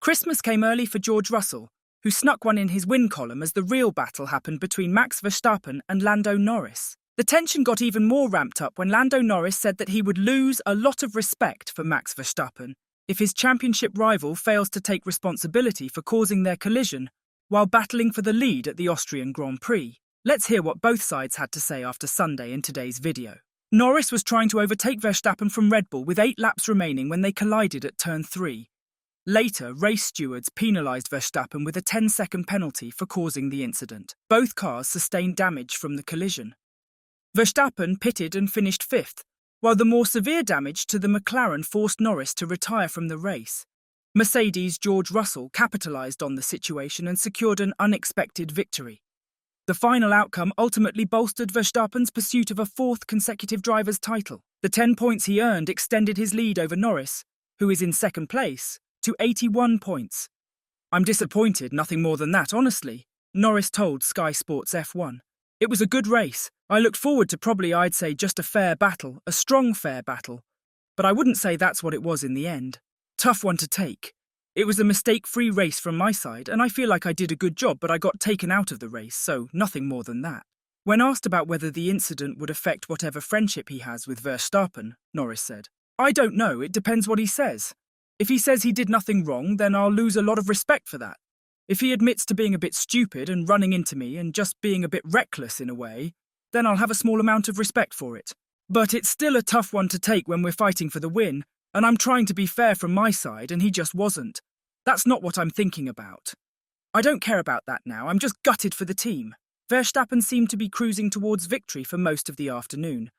Christmas came early for George Russell, who snuck one in his win column as the real battle happened between Max Verstappen and Lando Norris. The tension got even more ramped up when Lando Norris said that he would lose a lot of respect for Max Verstappen if his championship rival fails to take responsibility for causing their collision while battling for the lead at the Austrian Grand Prix. Let's hear what both sides had to say after Sunday in today's video. Norris was trying to overtake Verstappen from Red Bull with 8 laps remaining when they collided at turn 3. Later, race stewards penalised Verstappen with a 10-second penalty for causing the incident. Both cars sustained damage from the collision. Verstappen pitted and finished 5th, while the more severe damage to the McLaren forced Norris to retire from the race. Mercedes' George Russell capitalised on the situation and secured an unexpected victory. The final outcome ultimately bolstered Verstappen's pursuit of a 4th consecutive driver's title. The 10 points he earned extended his lead over Norris, who is in 2nd place, to 81 points. "I'm disappointed, nothing more than that, honestly," Norris told Sky Sports F1. "It was a good race. I looked forward to probably, I'd say, just a fair battle, a strong fair battle. But I wouldn't say that's what it was in the end. Tough one to take. It was a mistake-free race from my side, and I feel like I did a good job, but I got taken out of the race, so nothing more than that." When asked about whether the incident would affect whatever friendship he has with Verstappen, Norris said, "I don't know, it depends what he says. If he says he did nothing wrong, then I'll lose a lot of respect for that. If he admits to being a bit stupid and running into me and just being a bit reckless in a way, then I'll have a small amount of respect for it. But it's still a tough one to take when we're fighting for the win, and I'm trying to be fair from my side and he just wasn't. That's not what I'm thinking about. I don't care about that now, I'm just gutted for the team." Verstappen seemed to be cruising towards victory for most of the afternoon,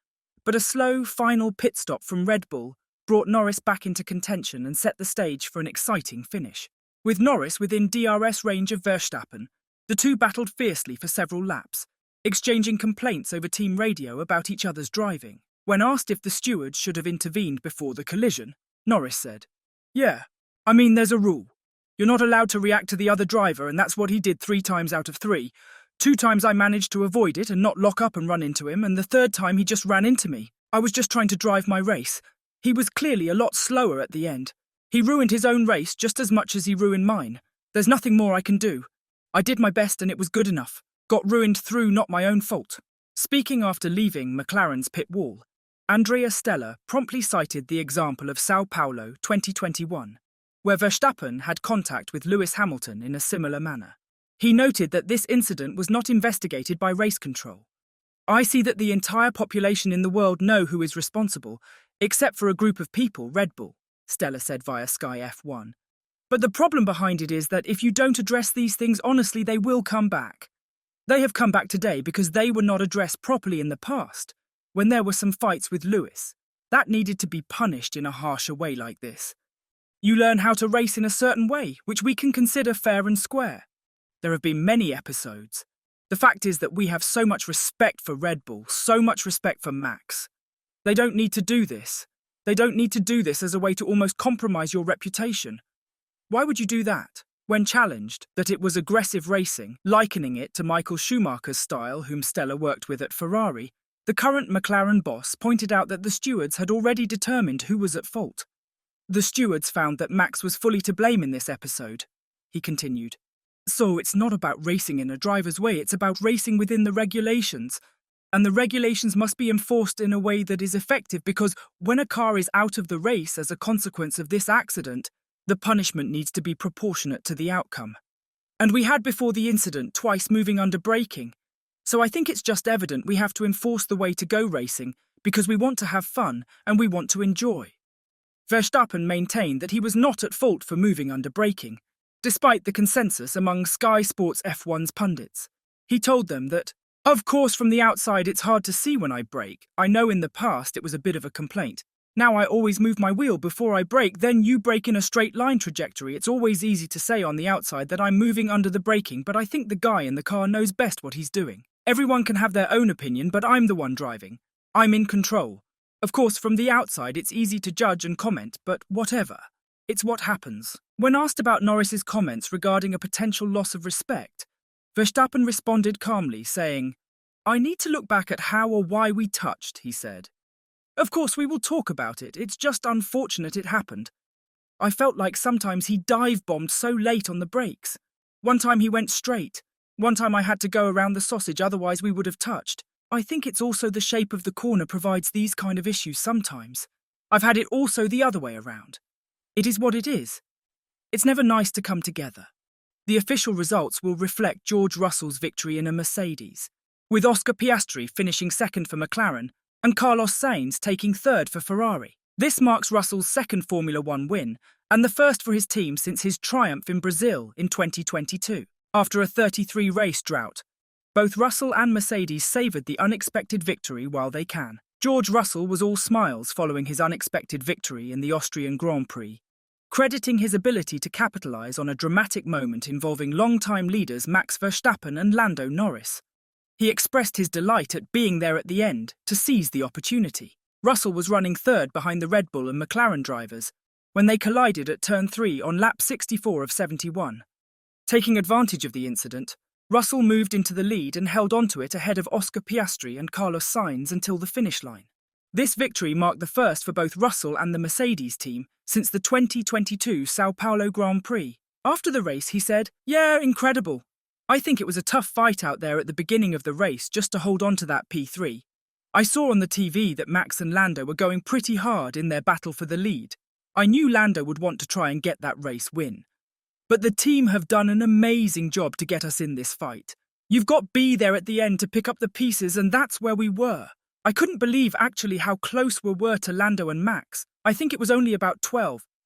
but a slow final pit stop from Red Bull brought Norris back into contention and set the stage for an exciting finish. With Norris within DRS range of Verstappen, the two battled fiercely for several laps, exchanging complaints over team radio about each other's driving. When asked if the stewards should have intervened before the collision, Norris said, "Yeah, I mean there's a rule. You're not allowed to react to the other driver, and that's what he did 3 times out of 3. 2 times I managed to avoid it and not lock up and run into him, and the 3rd time he just ran into me. I was just trying to drive my race. He was clearly a lot slower at the end. He ruined his own race just as much as he ruined mine. There's nothing more I can do. I did my best and it was good enough. Got ruined through not my own fault." Speaking after leaving McLaren's pit wall, Andrea Stella promptly cited the example of Sao Paulo 2021, where Verstappen had contact with Lewis Hamilton in a similar manner. He noted that this incident was not investigated by race control. "I see that the entire population in the world know who is responsible, except for a group of people, Red Bull," Stella said via Sky F1. "But the problem behind it is that if you don't address these things honestly, they will come back. They have come back today because they were not addressed properly in the past, when there were some fights with Lewis. That needed to be punished in a harsher way like this. You learn how to race in a certain way, which we can consider fair and square. There have been many episodes. The fact is that we have so much respect for Red Bull, so much respect for Max. They don't need to do this. They don't need to do this as a way to almost compromise your reputation. Why would you do that?" When challenged that it was aggressive racing, likening it to Michael Schumacher's style, whom Stella worked with at Ferrari, the current McLaren boss pointed out that the stewards had already determined who was at fault. "The stewards found that Max was fully to blame in this episode," he continued. "So it's not about racing in a driver's way, it's about racing within the regulations. And the regulations must be enforced in a way that is effective because when a car is out of the race as a consequence of this accident, the punishment needs to be proportionate to the outcome. And we had before the incident twice moving under braking. So I think it's just evident we have to enforce the way to go racing because we want to have fun and we want to enjoy." Verstappen maintained that he was not at fault for moving under braking, despite the consensus among Sky Sports F1's pundits. He told them that, "Of course, from the outside it's hard to see when I brake. I know in the past it was a bit of a complaint. Now I always move my wheel before I brake, then you brake in a straight line trajectory. It's always easy to say on the outside that I'm moving under the braking, but I think the guy in the car knows best what he's doing. Everyone can have their own opinion, but I'm the one driving. I'm in control. Of course, from the outside it's easy to judge and comment, but whatever. It's what happens." When asked about Norris's comments regarding a potential loss of respect, Verstappen responded calmly, saying, "I need to look back at how or why we touched," he said. "Of course we will talk about it, it's just unfortunate it happened. I felt like sometimes he dive-bombed so late on the brakes. One time he went straight. One time I had to go around the sausage, otherwise we would have touched. I think it's also the shape of the corner provides these kind of issues sometimes. I've had it also the other way around. It is what it is. It's never nice to come together. The official results will reflect George Russell's victory in a Mercedes, with Oscar Piastri finishing second for McLaren and Carlos Sainz taking third for Ferrari. This marks Russell's second Formula One win and the first for his team since his triumph in Brazil in 2022. After a 33-race drought, both Russell and Mercedes savoured the unexpected victory while they can. George Russell was all smiles following his unexpected victory in the Austrian Grand Prix, crediting his ability to capitalise on a dramatic moment involving long-time leaders Max Verstappen and Lando Norris. He expressed his delight at being there at the end to seize the opportunity. Russell was running third behind the Red Bull and McLaren drivers when they collided at turn 3 on lap 64 of 71. Taking advantage of the incident, Russell moved into the lead and held onto it ahead of Oscar Piastri and Carlos Sainz until the finish line. This victory marked the first for both Russell and the Mercedes team since the 2022 São Paulo Grand Prix. After the race, he said, "Yeah, incredible. I think it was a tough fight out there at the beginning of the race just to hold on to that P3. I saw on the TV that Max and Lando were going pretty hard in their battle for the lead. I knew Lando would want to try and get that race win. But the team have done an amazing job to get us in this fight. You've got B there at the end to pick up the pieces, and that's where we were. I couldn't believe actually how close we were to Lando and Max. I think it was only about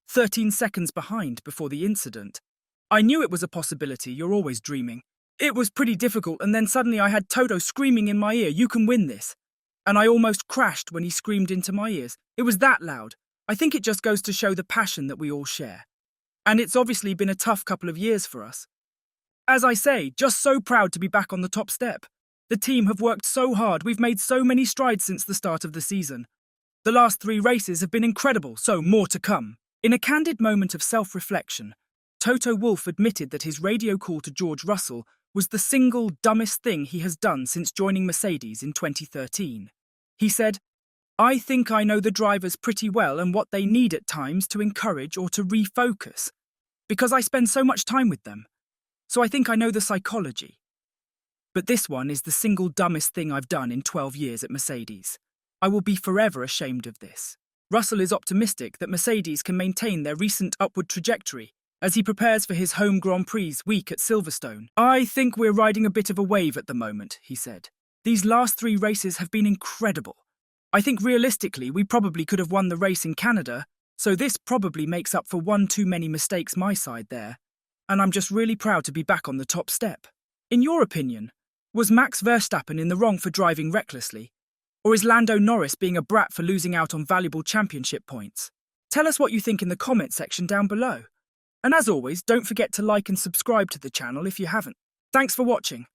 13 seconds behind before the incident. I knew it was a possibility, you're always dreaming. It was pretty difficult, and then suddenly I had Toto screaming in my ear, 'You can win this.' And I almost crashed when he screamed into my ears. It was that loud. I think it just goes to show the passion that we all share. And it's obviously been a tough couple of years for us. As I say, just so proud to be back on the top step. The team have worked so hard, we've made so many strides since the start of the season. The last 3 races have been incredible, so more to come." In a candid moment of self-reflection, Toto Wolff admitted that his radio call to George Russell was the single dumbest thing he has done since joining Mercedes in 2013. He said, "I think I know the drivers pretty well and what they need at times to encourage or to refocus, because I spend so much time with them. So I think I know the psychology. But this one is the single dumbest thing I've done in 12 years at Mercedes. I will be forever ashamed of this." Russell is optimistic that Mercedes can maintain their recent upward trajectory as he prepares for his home Grand Prix week at Silverstone. "I think we're riding a bit of a wave at the moment," he said. "These last 3 races have been incredible. I think realistically we probably could have won the race in Canada, so this probably makes up for one too many mistakes my side there, and I'm just really proud to be back on the top step." In your opinion, was Max Verstappen in the wrong for driving recklessly? Or is Lando Norris being a brat for losing out on valuable championship points? Tell us what you think in the comment section down below. And as always, don't forget to like and subscribe to the channel if you haven't. Thanks for watching.